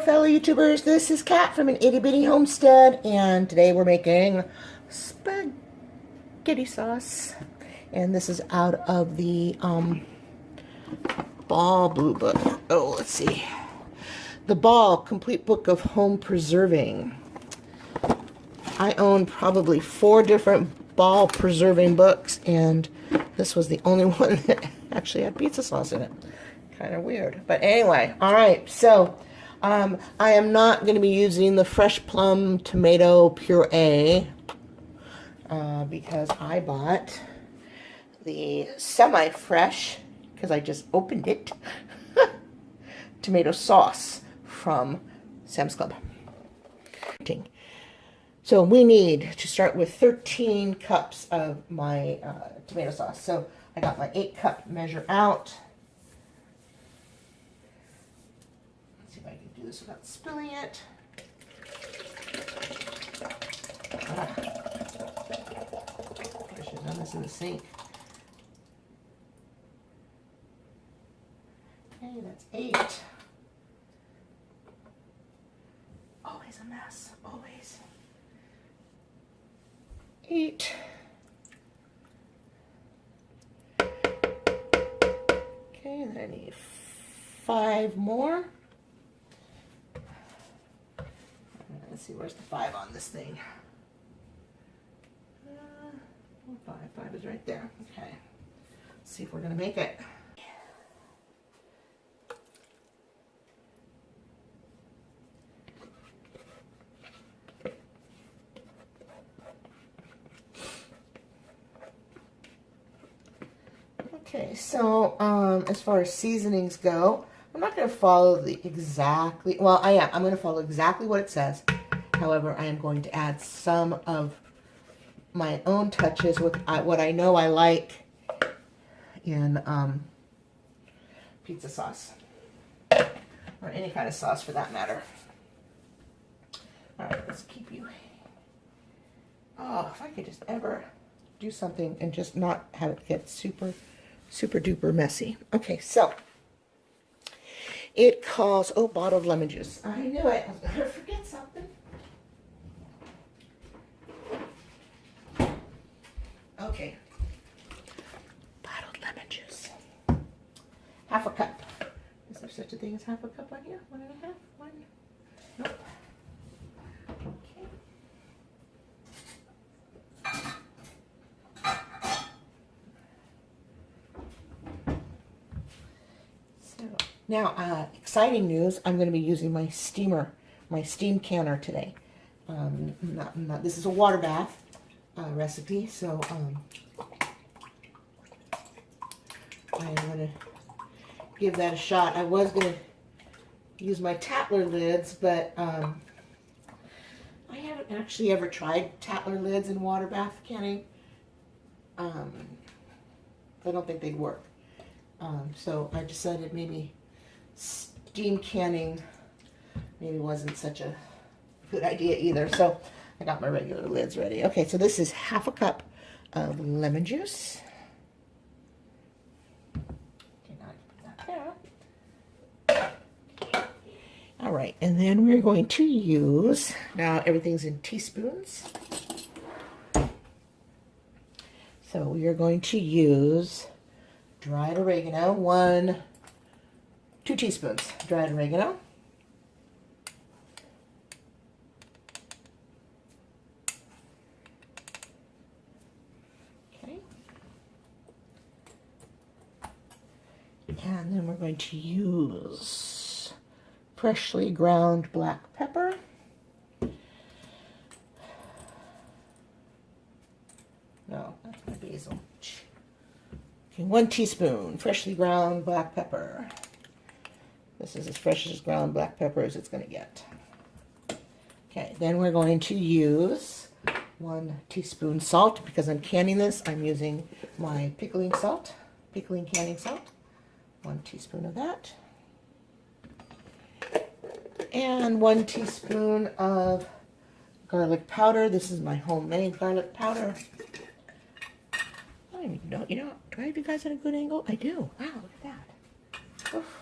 Hello fellow YouTubers, this is Kat from an itty bitty homestead, and today we're making spaghetti sauce, and this is out of the Ball Blue Book. Oh, let's see, the Ball Complete Book of Home Preserving. I own probably 4 different Ball preserving books, and this was the only one that actually had pizza sauce in it. Kind of weird, but anyway. All right, so I am not going to be using the fresh plum tomato puree because I bought the semi-fresh, because I just opened it, tomato sauce from Sam's Club. So we need to start with 13 cups of my tomato sauce. So I got my 8-cup measure out. Let's see if I can do this without spilling it. I should have done this in the sink. Okay, that's 8. Always a mess, always. 8. Okay, then I need 5 more. Let's see, where's the 5 on this thing? 5 is right there. Okay, let's see if we're gonna make it. Okay, so as far as seasonings go, I'm not going to follow the exactly, well, I am. I'm going to follow exactly what it says. However, I am going to add some of my own touches with what I know I like in pizza sauce, or any kind of sauce for that matter. All right, let's keep you. Oh, if I could just ever do something and just not have it get super duper messy. Okay, so it calls, oh, bottled lemon juice. I knew it. I was going to forget something. Okay. Bottled lemon juice. Half a cup. Is there such a thing as half a cup on here? 1.5? 1? Nope. Okay. Now, exciting news, I'm going to be using my steamer, my steam canner today. This is a water bath recipe, so I'm going to give that a shot. I was going to use my Tatler lids, but I haven't actually ever tried Tatler lids in water bath canning. I don't think they'd work. So I decided maybe steam canning maybe wasn't such a good idea either. So I got my regular lids ready. Okay, so this is half a cup of lemon juice. Okay, now I can put that there. All right, and then we're going to use, now everything's in teaspoons. So we are going to use dried oregano, 2 teaspoons dried oregano. Okay. And then we're going to use freshly ground black pepper. No, that's my basil. Okay, 1 teaspoon freshly ground black pepper. This is as fresh as ground black pepper as it's going to get. Okay, then we're going to use 1 teaspoon salt. Because I'm canning this, I'm using my pickling canning salt. 1 teaspoon of that. And 1 teaspoon of garlic powder. This is my homemade garlic powder. I don't even know, do I have you guys at a good angle? I do. Wow, look at that. Oof.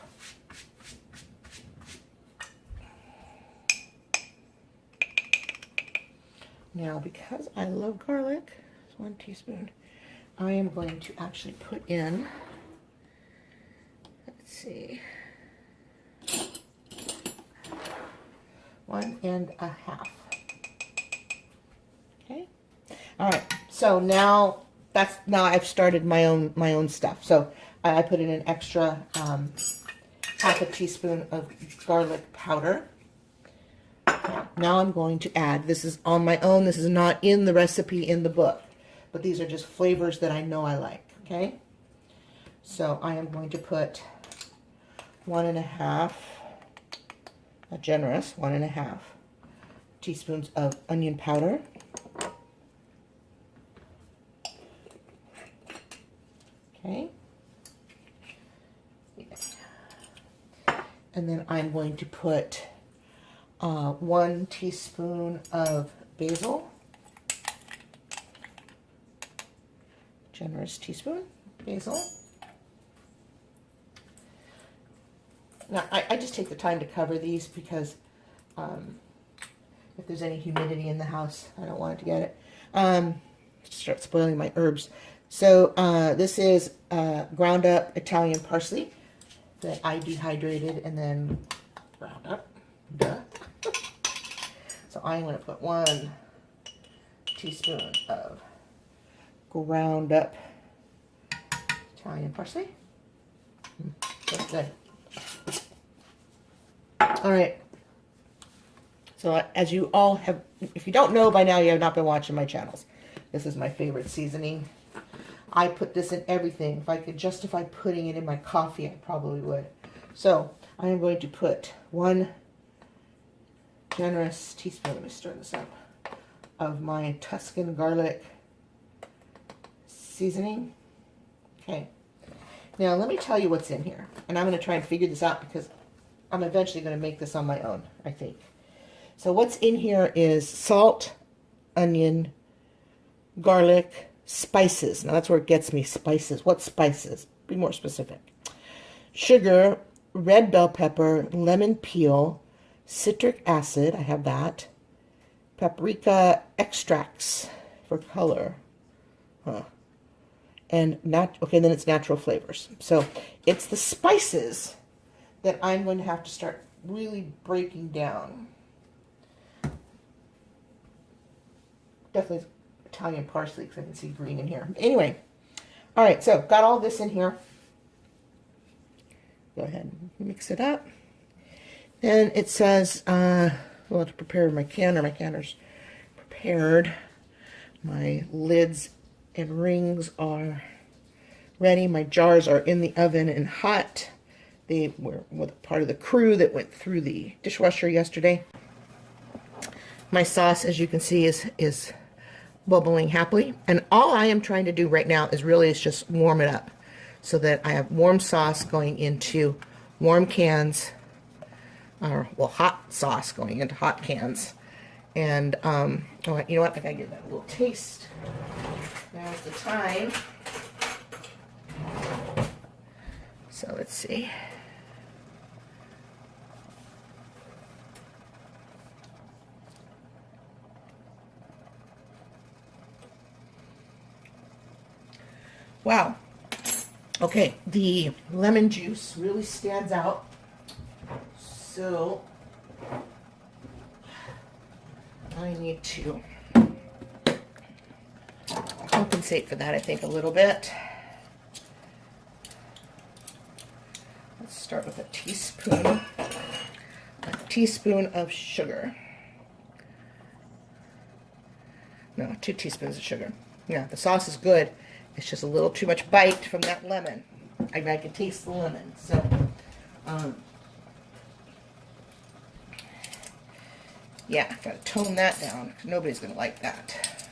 Now, because I love garlic, 1 teaspoon, I am going to actually put in, let's see, 1.5. Okay. All right. So now I've started my own stuff. So I put in an extra half a teaspoon of garlic powder. Now I'm going to add, this is on my own, this is not in the recipe in the book, but these are just flavors that I know I like, okay? So I am going to put 1.5, a generous 1.5 teaspoons of onion powder. Okay. And then I'm going to put 1 teaspoon of basil, generous teaspoon basil. Now I just take the time to cover these because if there's any humidity in the house, I don't want it to get it. Start spoiling my herbs. So this is ground up Italian parsley that I dehydrated and then ground up. Duh. So I'm going to put 1 teaspoon of ground up Italian parsley. That's good. All right. So as you all have, if you don't know by now, you have not been watching my channels. This is my favorite seasoning. I put this in everything. If I could justify putting it in my coffee, I probably would. So I am going to put 1 generous teaspoon, let me stir this up, of my Tuscan garlic seasoning. Okay. Now let me tell you what's in here. And I'm going to try and figure this out because I'm eventually going to make this on my own, I think. So what's in here is salt, onion, garlic, spices. Now that's where it gets me, spices. What spices? Be more specific. Sugar, red bell pepper, lemon peel, citric acid, I have that. Paprika extracts for color. And okay, then it's natural flavors. So it's the spices that I'm going to have to start really breaking down. Definitely Italian parsley because I can see green in here. Anyway, all right, so got all this in here. Go ahead and mix it up. Then it says, well, to prepare my canner. My canner's prepared. My lids and rings are ready. My jars are in the oven and hot. They were part of the crew that went through the dishwasher yesterday. My sauce, as you can see, is bubbling happily. And all I am trying to do right now is just warm it up so that I have warm sauce going into warm cans, or, well, hot sauce going into hot cans. And, oh, you know what? I gotta give that a little taste. Now's the time. So let's see. Wow. Okay, the lemon juice really stands out. So I need to compensate for that, I think, a little bit. Let's start with a teaspoon of sugar. No, 2 teaspoons of sugar. Yeah, the sauce is good. It's just a little too much bite from that lemon. I mean, I can taste the lemon. So, yeah, gotta tone that down. Nobody's gonna like that.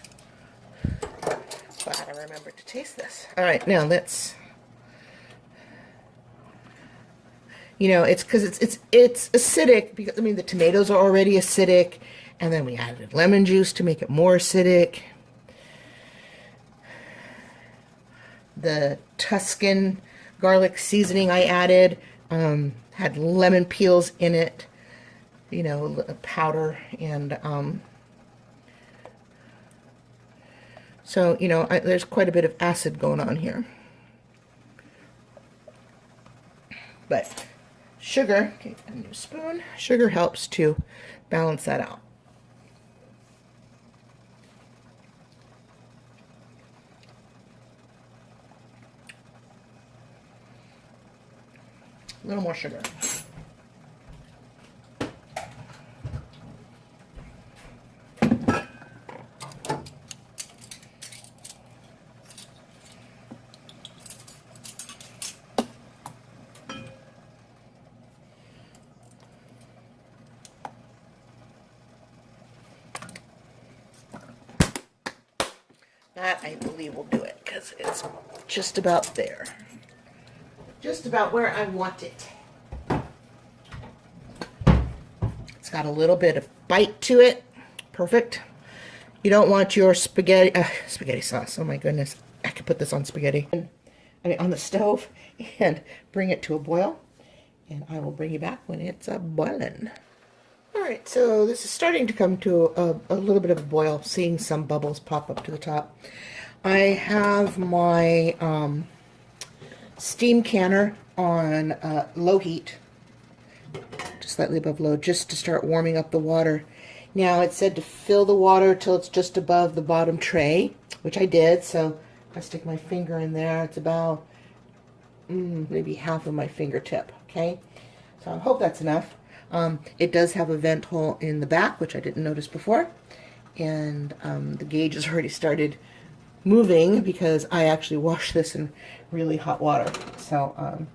Glad I remembered to taste this. All right, now let's. You know, it's because it's acidic because I mean the tomatoes are already acidic, and then we added lemon juice to make it more acidic. The Tuscan garlic seasoning I added had lemon peels in it, you know, powder, and So, you know, there's quite a bit of acid going on here. But sugar, okay, a new spoon, sugar helps to balance that out. A little more sugar. That, I believe, will do it, because it's just about there. Just about where I want it. It's got a little bit of bite to it. Perfect. You don't want your spaghetti sauce. Oh my goodness. I could put this on spaghetti. I mean, on the stove, and bring it to a boil. And I will bring you back when it's boiling. Alright, so this is starting to come to a little bit of a boil, seeing some bubbles pop up to the top. I have my steam canner on low heat, just slightly above low, just to start warming up the water. Now, it said to fill the water till it's just above the bottom tray, which I did, so if I stick my finger in there, it's about maybe half of my fingertip, okay? So I hope that's enough. It does have a vent hole in the back, which I didn't notice before. And the gauge has already started moving because I actually washed this in really hot water. So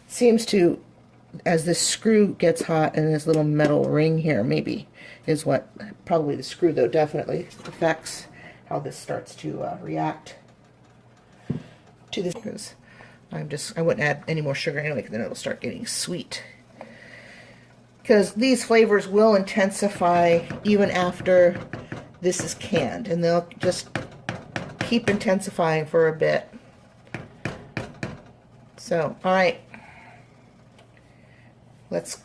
seems to, as this screw gets hot and this little metal ring here maybe is what, probably the screw though definitely affects how this starts to react to this. Because I wouldn't add any more sugar anyway, because then it'll start getting sweet. Because these flavors will intensify even after this is canned, and they'll just keep intensifying for a bit. So, alright, let's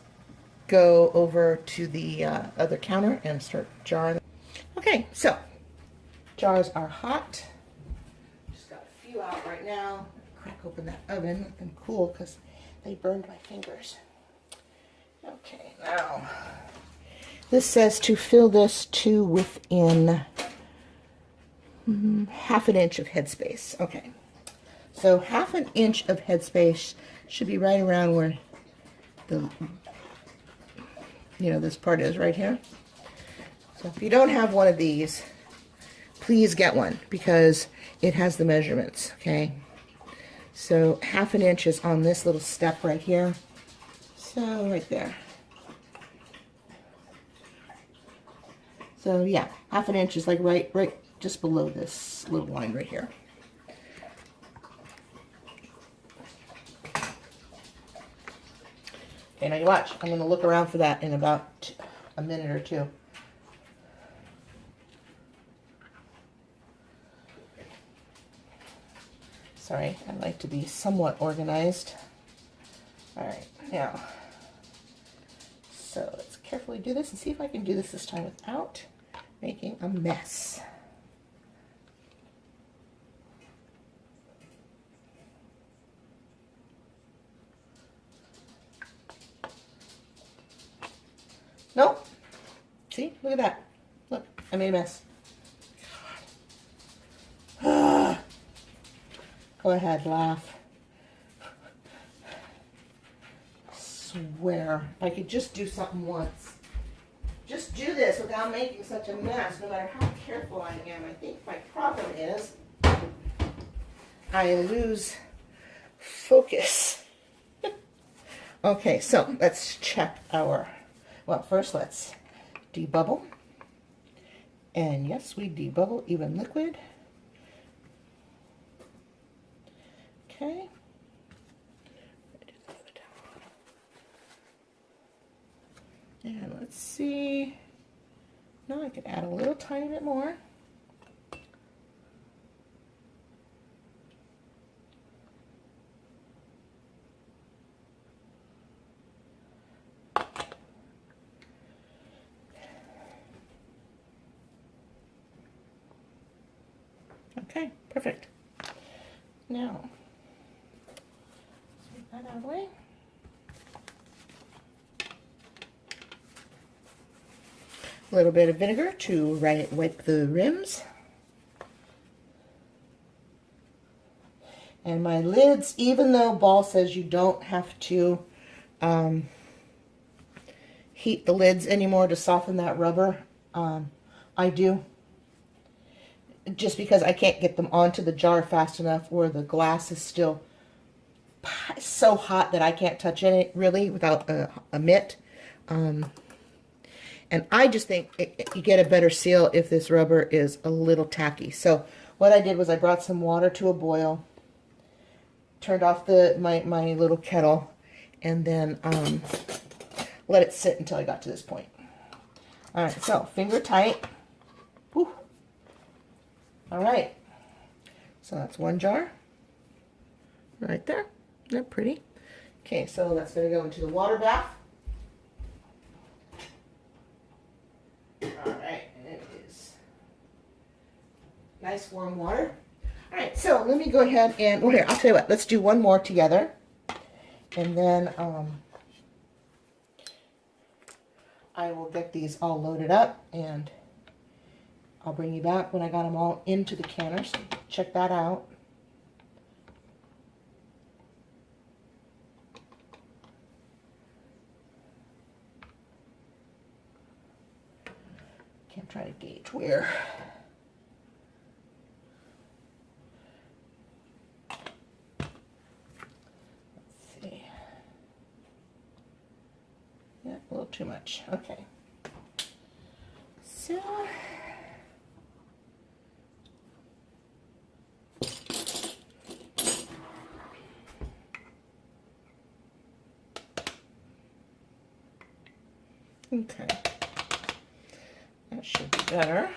go over to the other counter and start jarring. Okay, so jars are hot. Just got a few out right now. Crack open that oven, let them cool because they burned my fingers. Okay, now this says to fill this to within half an inch of headspace. Okay, so half an inch of headspace should be right around where the, you know, this part is right here. So if you don't have one of these, please get one because it has the measurements, okay? So half an inch is on this little step right here. So right there. So yeah, half an inch is like right just below this little line right here. Okay, now you watch. I'm going to look around for that in about a minute or two. Sorry, I like to be somewhat organized. All right, now. So let's carefully do this and see if I can do this time without making a mess. Nope. See? Look at that. Look, I made a mess. Go ahead, laugh. Swear, if I could just do something once. Just do this without making such a mess, no matter how careful I am. I think my problem is I lose focus. Okay, so let's check our, well, first let's debubble. And yes, we debubble even liquid. Okay. And let's see. Now I could add a little tiny bit more. Okay, perfect. Now, take that out of the way. A little bit of vinegar to wipe the rims. And my lids, even though Ball says you don't have to heat the lids anymore to soften that rubber, I do. Just because I can't get them onto the jar fast enough, or the glass is still so hot that I can't touch it really without a mitt. And I just think you get a better seal if this rubber is a little tacky. So what I did was I brought some water to a boil, turned off my little kettle, and then let it sit until I got to this point. All right, so finger tight. Whew. All right, so that's one jar right there. Isn't that pretty? Okay, so that's going to go into the water bath. All right, and it is nice warm water. All right, so let me go ahead and, well, here, I'll tell you what, let's do one more together. And then I will get these all loaded up, and I'll bring you back when I got them all into the canner, so check that out. I'm trying to gauge where. Let's see. Yeah, a little too much. Okay. So. Okay. That should be better.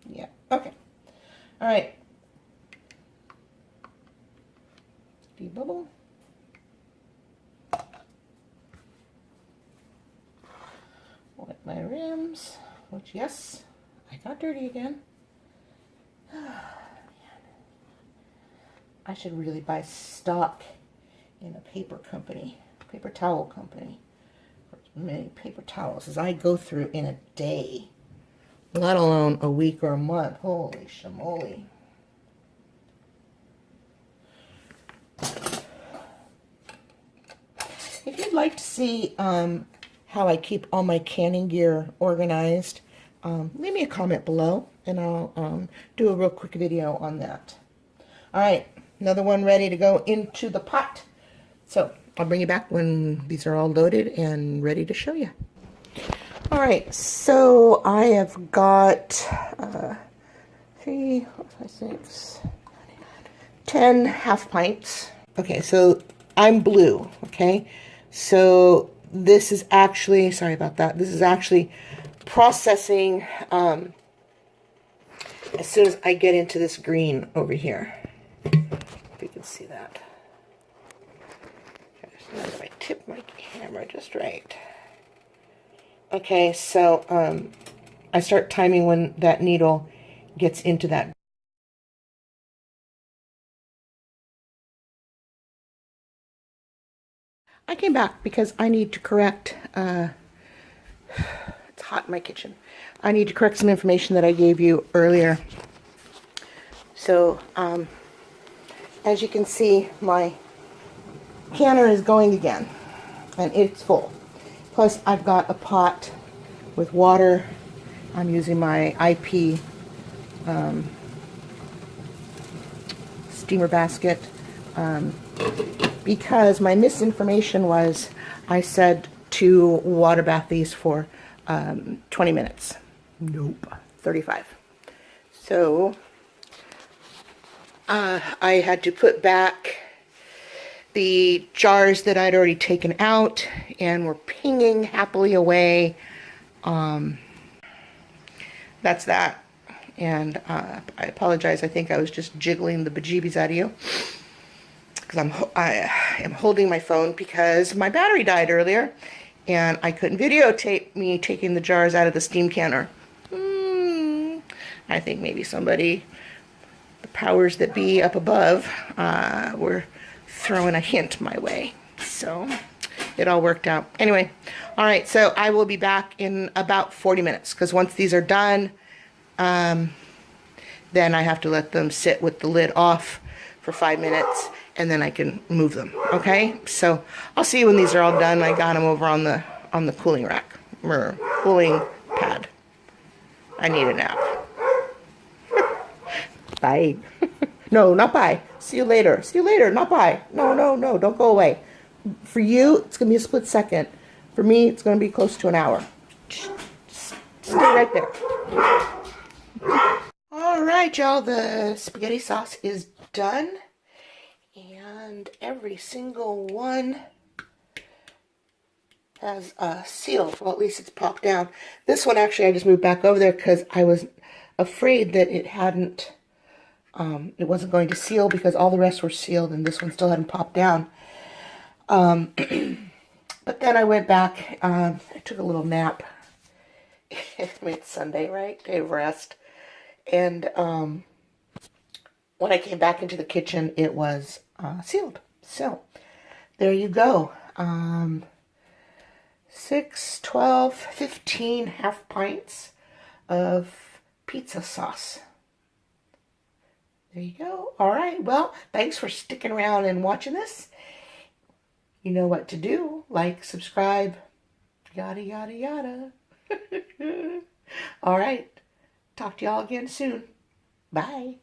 Yeah, okay. All right. Debubble. Wipe my rims, which, yes, I got dirty again. I should really buy stock in a paper company. Paper towel company. Many paper towels as I go through in a day, let alone a week or a month. Holy shamoly. If you'd like to see how I keep all my canning gear organized, leave me a comment below and I'll do a real quick video on that. All right, another one ready to go into the pot. So I'll bring you back when these are all loaded and ready to show you. All right, so I have got 3, 4, 5, 6, 10 half pints. Okay, so I'm blue, okay? So this is actually, sorry about that, this is actually processing as soon as I get into this green over here. If you can see that. Now that I tip my camera just right. Okay, so I start timing when that needle gets into that. I came back because I need to correct, it's hot in my kitchen. I need to correct some information that I gave you earlier. So, as you can see, my canner is going again, and it's full. Plus, I've got a pot with water. I'm using my IP steamer basket because my misinformation was I said to water bath these for 20 minutes. Nope, 35. So I had to put back the jars that I'd already taken out and were pinging happily away. That's that. And I apologize. I think I was just jiggling the bejeebies out of you because I am holding my phone because my battery died earlier, and I couldn't videotape me taking the jars out of the steam canner. I think maybe somebody, the powers that be up above, were throwing a hint my way. So it all worked out. Anyway, all right, so I will be back in about 40 minutes because once these are done, then I have to let them sit with the lid off for 5 minutes and then I can move them. Okay, so I'll see you when these are all done. I got them over on the cooling rack or cooling pad. I need a nap. Bye. No, not bye. See you later. See you later. Not bye. No, no, no. Don't go away. For you, it's going to be a split second. For me, it's going to be close to an hour. Just stay right there. All right, y'all. The spaghetti sauce is done. And every single one has a seal. Well, at least it's popped down. This one, actually, I just moved back over there because I was afraid that it hadn't... it wasn't going to seal because all the rest were sealed and this one still hadn't popped down. But then I went back, I took a little nap. It's Sunday, right? Day of rest. And when I came back into the kitchen, it was sealed. So there you go. 6, 12, 15 half pints of pizza sauce. There you go. All right. Well, thanks for sticking around and watching this. You know what to do. Like, subscribe, yada, yada, yada. All right. Talk to y'all again soon. Bye.